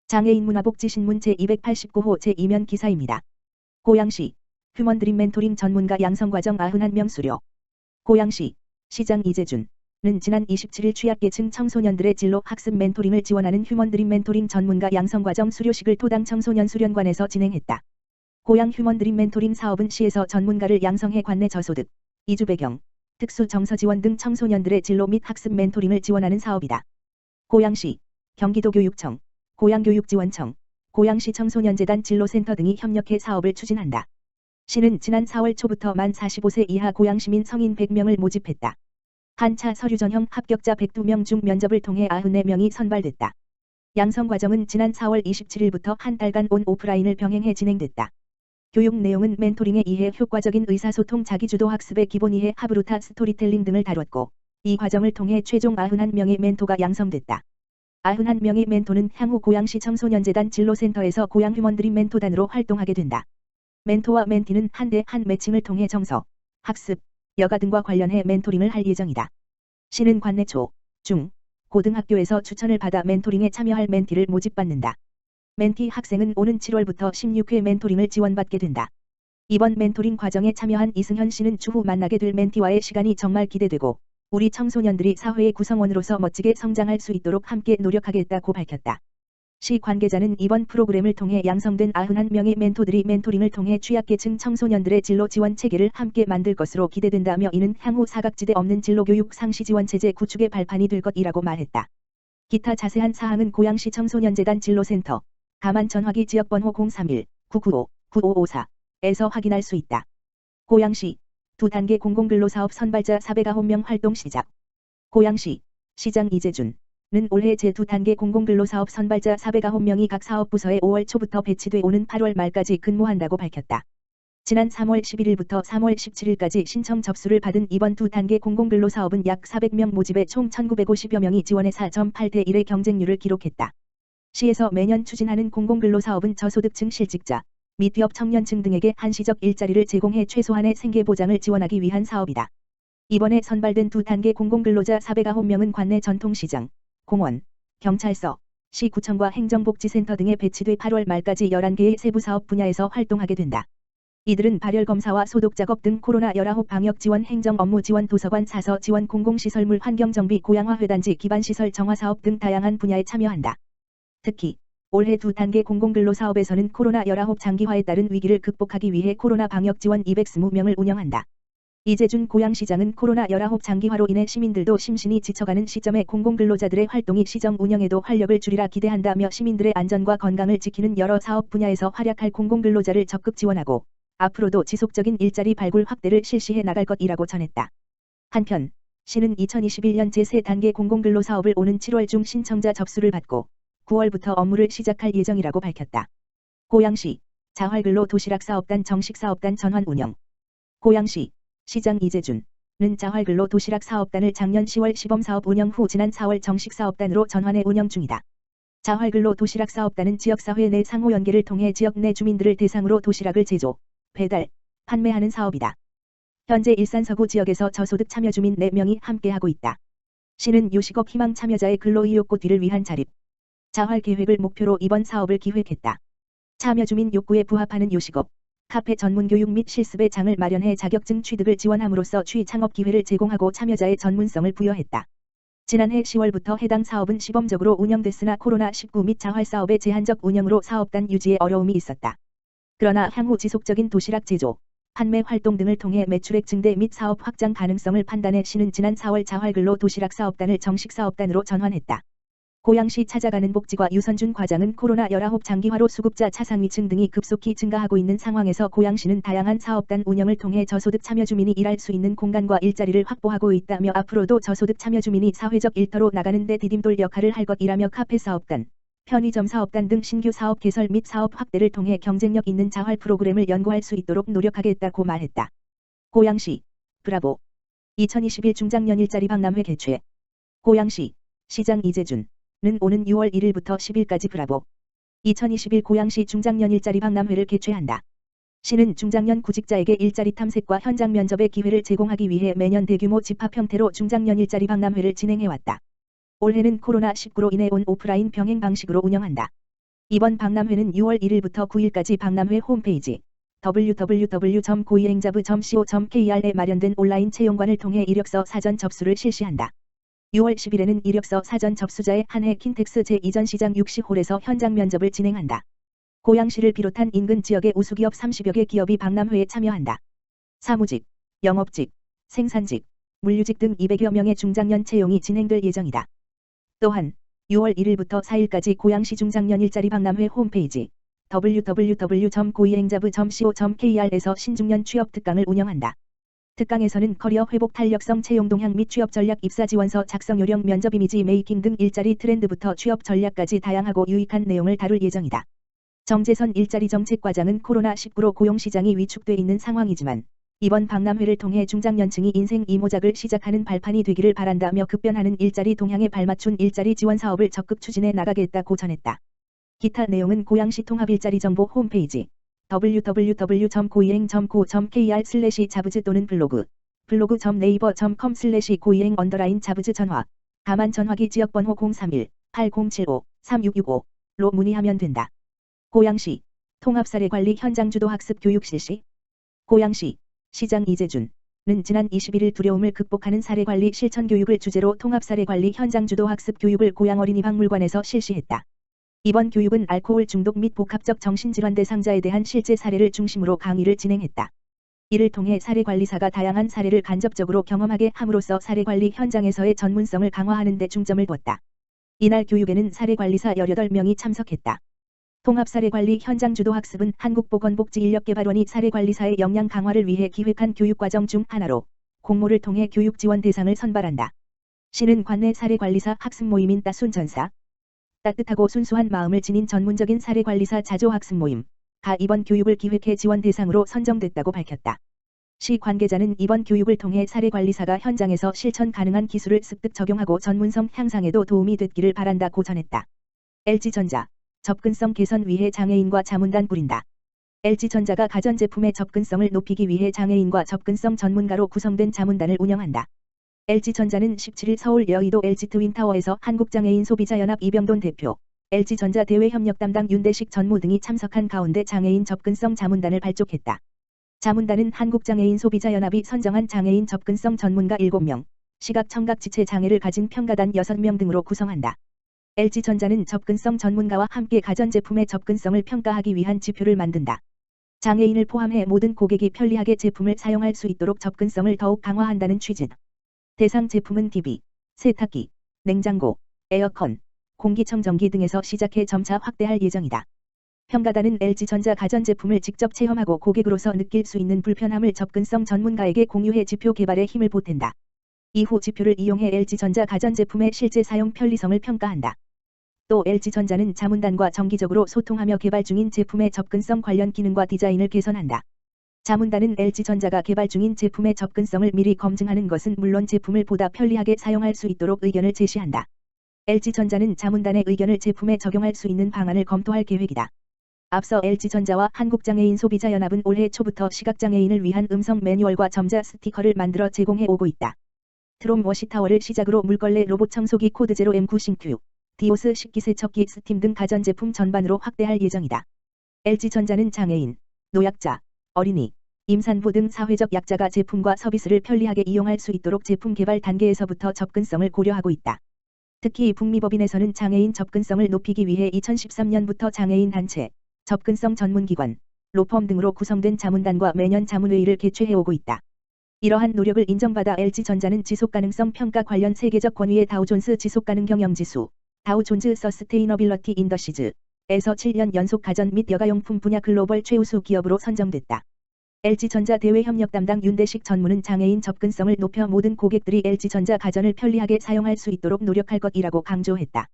장애인 문화복지신문 제289호 제2면 기사입니다. 고양시 휴먼드림 멘토링 전문가 양성과정 91명 수료. 고양시 시장 이재준은 지난 27일 취약계층 청소년들의 진로 학습 멘토링을 지원하는 휴먼드림 멘토링 전문가 양성과정 수료식을 토당 청소년 수련관에서 진행했다. 고양 휴먼드림 멘토링 사업은 시에서 전문가를 양성해 관내 저소득, 이주 배경, 특수 정서 지원 등 청소년들의 진로 및 학습 멘토링을 지원하는 사업이다. 고양시, 경기도교육청, 고양교육지원청, 고양시 청소년재단 진로센터 등이 협력해 사업을 추진한다. 시는 지난 4월 초부터 만 45세 이하 고양시민 성인 100명을 모집했다. 한차 서류 전형 합격자 102명 중 면접을 통해 94명이 선발됐다. 양성 과정은 지난 4월 27일부터 한 달간 온 오프라인을 병행해 진행됐다. 교육 내용은 멘토링의 이해, 효과적인 의사소통, 자기주도 학습의 기본 이해, 하브루타, 스토리텔링 등을 다뤘고, 이 과정을 통해 최종 91명의 멘토가 양성됐다. 91명의 멘토는 향후 고양시 청소년재단 진로센터에서 고양 휴먼드림 멘토단으로 활동하게 된다. 멘토와 멘티는 한 대 한 매칭을 통해 정서, 학습, 여가 등과 관련해 멘토링을 할 예정이다. 시는 관내 초, 중, 고등학교에서 추천을 받아 멘토링에 참여할 멘티를 모집받는다. 멘티 학생은 오는 7월부터 16회 멘토링을 지원받게 된다. 이번 멘토링 과정에 참여한 이승현 씨는 추후 만나게 될 멘티와의 시간이 정말 기대되고 우리 청소년들이 사회의 구성원으로서 멋지게 성장할 수 있도록 함께 노력하겠다고 밝혔다. 시 관계자는 이번 프로그램을 통해 양성된 91명의 멘토들이 멘토링을 통해 취약계층 청소년들의 진로 지원 체계를 함께 만들 것으로 기대된다며 이는 향후 사각지대 없는 진로교육 상시 지원 체제 구축의 발판이 될 것이라고 말했다. 기타 자세한 사항은 고양시 청소년재단 진로센터, 다만 전화기 지역번호 031-995-9554에서 확인할 수 있다. 고양시 두 단계 공공근로사업 선발자 409명 활동 시작. 고양시 시장 이재준은 올해 제2단계 공공근로사업 선발자 409명이 각 사업부서에 5월 초부터 배치돼 오는 8월 말까지 근무한다고 밝혔다. 지난 3월 11일부터 3월 17일까지 신청 접수를 받은 이번 두 단계 공공근로사업은 약 400명 모집에 총 1950여 명이 지원해 4.8대 1의 경쟁률을 기록했다. 시에서 매년 추진하는 공공근로사업은 저소득층 실직자, 미취업 청년층 등에게 한시적 일자리를 제공해 최소한의 생계보장을 지원하기 위한 사업이다. 이번에 선발된 두 단계 공공근로자 409명은 관내 전통시장, 공원, 경찰서, 시구청과 행정복지센터 등에 배치돼 8월 말까지 11개의 세부사업 분야에서 활동하게 된다. 이들은 발열검사와 소독작업 등 코로나19 방역 지원, 행정 업무 지원, 도서관 사서 지원, 공공시설물 환경정비, 고양화 회단지 기반시설 정화사업 등 다양한 분야에 참여한다. 특히 올해 두 단계 공공근로사업에서는 코로나19 장기화에 따른 위기를 극복하기 위해 코로나 방역 지원 220명을 운영한다. 이재준 고양시장은 코로나19 장기화로 인해 시민들도 심신이 지쳐가는 시점에 공공근로자들의 활동이 시정 운영에도 활력을 주리라 기대한다며 시민들의 안전과 건강을 지키는 여러 사업 분야에서 활약할 공공근로자를 적극 지원하고 앞으로도 지속적인 일자리 발굴 확대를 실시해 나갈 것이라고 전했다. 한편 시는 2021년 제3단계 공공근로사업을 오는 7월 중 신청자 접수를 받고 9월부터 업무를 시작할 예정이라고 밝혔다. 고양시 자활근로 도시락 사업단 정식 사업단 전환 운영. 고양시 시장 이재준은 자활근로 도시락 사업단을 작년 10월 시범사업 운영 후 지난 4월 정식 사업단으로 전환해 운영 중이다. 자활근로 도시락 사업단은 지역사회 내 상호 연계를 통해 지역 내 주민들을 대상으로 도시락을 제조, 배달, 판매하는 사업이다. 현재 일산 서구 지역에서 저소득 참여 주민 4명이 함께하고 있다. 시는 요식업 희망 참여자의 근로 의욕 고취를 위한 자립, 자활 계획을 목표로 이번 사업을 기획했다. 참여 주민 욕구에 부합하는 요식업, 카페 전문 교육 및 실습의 장을 마련해 자격증 취득을 지원함으로써 취창업 기회를 제공하고 참여자의 전문성을 부여했다. 지난해 10월부터 해당 사업은 시범적으로 운영됐으나 코로나19 및 자활 사업의 제한적 운영으로 사업단 유지에 어려움이 있었다. 그러나 향후 지속적인 도시락 제조, 판매 활동 등을 통해 매출액 증대 및 사업 확장 가능성을 판단해 시는 지난 4월 자활근로 도시락 사업단을 정식 사업단으로 전환했다. 고양시 찾아가는 복지과 유선준 과장은 코로나19 장기화로 수급자 차상위층 등이 급속히 증가하고 있는 상황에서 고양시는 다양한 사업단 운영을 통해 저소득 참여 주민이 일할 수 있는 공간과 일자리를 확보하고 있다며 앞으로도 저소득 참여 주민이 사회적 일터로 나가는 데 디딤돌 역할을 할 것이라며 카페 사업단, 편의점 사업단 등 신규 사업 개설 및 사업 확대를 통해 경쟁력 있는 자활 프로그램을 연구할 수 있도록 노력하겠다고 말했다. 고양시 브라보 2021 중장년 일자리 박람회 개최. 고양시 시장 이재준은 오는 6월 1일부터 10일까지 브라보 2021 고양시 중장년 일자리 박람회를 개최한다. 시는 중장년 구직자에게 일자리 탐색과 현장 면접의 기회를 제공하기 위해 매년 대규모 집합 형태로 중장년 일자리 박람회를 진행해왔다. 올해는 코로나19로 인해 온 오프라인 병행 방식으로 운영한다. 이번 박람회는 6월 1일부터 9일까지 박람회 홈페이지 www.고이행자부.co.kr에 마련된 온라인 채용관을 통해 이력서 사전 접수를 실시한다. 6월 10일에는 이력서 사전 접수자에 한해 킨텍스 제2전시장 60홀에서 현장 면접을 진행한다. 고양시를 비롯한 인근 지역의 우수기업 30여 개 기업이 박람회에 참여한다. 사무직, 영업직, 생산직, 물류직 등 200여 명의 중장년 채용이 진행될 예정이다. 또한 6월 1일부터 4일까지 고양시 중장년 일자리 박람회 홈페이지 www.고이행자부.co.kr에서 신중년 취업 특강을 운영한다. 특강에서는 커리어 회복 탄력성 채용 동향 및 취업 전략 입사 지원서 작성 요령 면접 이미지 메이킹 등 일자리 트렌드부터 취업 전략까지 다양하고 유익한 내용을 다룰 예정이다. 정재선 일자리 정책과장은 코로나19로 고용시장이 위축돼 있는 상황이지만 이번 박람회를 통해 중장년층이 인생 이모작을 시작하는 발판이 되기를 바란다며 급변하는 일자리 동향에 발맞춘 일자리 지원 사업을 적극 추진해 나가겠다고 전했다. 기타 내용은 고양시 통합일자리정보 홈페이지 www.고이행.co.kr/자부즈 또는 블로그.naver.com/고이행_자부즈 전화 다만 전화기 지역번호 031-8075-3665로 문의하면 된다. 고양시 통합사례관리 현장주도 학습 교육 실시. 고양시 시장 이재준은 지난 21일 두려움을 극복하는 사례관리 실천교육을 주제로 통합사례관리 현장주도 학습 교육을 고양어린이박물관에서 실시했다. 이번 교육은 알코올 중독 및 복합적 정신질환 대상자에 대한 실제 사례를 중심으로 강의를 진행했다. 이를 통해 사례관리사가 다양한 사례를 간접적으로 경험하게 함으로써 사례관리 현장에서의 전문성을 강화하는 데 중점을 뒀다. 이날 교육에는 사례관리사 18명이 참석했다. 통합사례관리 현장주도학습은 한국보건복지인력개발원이 사례관리사의 역량 강화를 위해 기획한 교육과정 중 하나로 공모를 통해 교육 지원 대상을 선발한다. 시는 관내 사례관리사 학습 모임인 따순전사 따뜻하고 순수한 마음을 지닌 전문적인 사례관리사 자조학습 모임 가 이번 교육을 기획해 지원 대상으로 선정됐다고 밝혔다. 시 관계자는 이번 교육을 통해 사례관리사가 현장에서 실천 가능한 기술을 습득 적용하고 전문성 향상에도 도움이 됐기를 바란다고 전했다. LG전자 접근성 개선 위해 장애인과 자문단 꾸린다. LG전자가 가전제품의 접근성을 높이기 위해 장애인과 접근성 전문가로 구성된 자문단을 운영한다. LG전자는 17일 서울 여의도 LG트윈타워에서 한국장애인 소비자연합 이병돈 대표, LG전자 대외협력 담당 윤대식 전무 등이 참석한 가운데 장애인 접근성 자문단을 발족했다. 자문단은 한국장애인 소비자연합이 선정한 장애인 접근성 전문가 7명, 시각 청각 지체 장애를 가진 평가단 6명 등으로 구성한다. LG전자는 접근성 전문가와 함께 가전제품의 접근성을 평가하기 위한 지표를 만든다. 장애인을 포함해 모든 고객이 편리하게 제품을 사용할 수 있도록 접근성을 더욱 강화한다는 취지. 대상 제품은 TV, 세탁기, 냉장고, 에어컨, 공기청정기 등에서 시작해 점차 확대할 예정이다. 평가단은 LG전자 가전제품을 직접 체험하고 고객으로서 느낄 수 있는 불편함을 접근성 전문가에게 공유해 지표 개발에 힘을 보탠다. 이후 지표를 이용해 LG전자 가전제품의 실제 사용 편리성을 평가한다. 또 LG전자는 자문단과 정기적으로 소통하며 개발 중인 제품의 접근성 관련 기능과 디자인을 개선한다. 자문단은 LG전자가 개발 중인 제품의 접근성을 미리 검증하는 것은 물론 제품을 보다 편리하게 사용할 수 있도록 의견을 제시한다. LG전자는 자문단의 의견을 제품에 적용할 수 있는 방안을 검토할 계획이다. 앞서 LG전자와 한국장애인 소비자연합은 올해 초부터 시각장애인을 위한 음성 매뉴얼과 점자 스티커를 만들어 제공해 오고 있다. 트롬 워시타워를 시작으로 물걸레 로봇 청소기 코드 제로 M9 싱큐, 디오스 식기세척기 스팀 등 가전제품 전반으로 확대할 예정이다. LG전자는 장애인, 노약자, 어린이, 임산부 등 사회적 약자가 제품과 서비스를 편리하게 이용할 수 있도록 제품 개발 단계에서부터 접근성을 고려하고 있다. 특히 북미법인에서는 장애인 접근성을 높이기 위해 2013년부터 장애인 단체, 접근성 전문기관, 로펌 등으로 구성된 자문단과 매년 자문회의를 개최해오고 있다. 이러한 노력을 인정받아 LG전자는 지속가능성 평가 관련 세계적 권위의 다우존스 지속가능경영지수, 다우존즈 서스테이너빌러티 인더시즈에서 7년 연속 가전 및 여가용품 분야 글로벌 최우수 기업으로 선정됐다. LG전자 대외협력 담당 윤대식 전무는 장애인 접근성을 높여 모든 고객들이 LG전자 가전을 편리하게 사용할 수 있도록 노력할 것이라고 강조했다.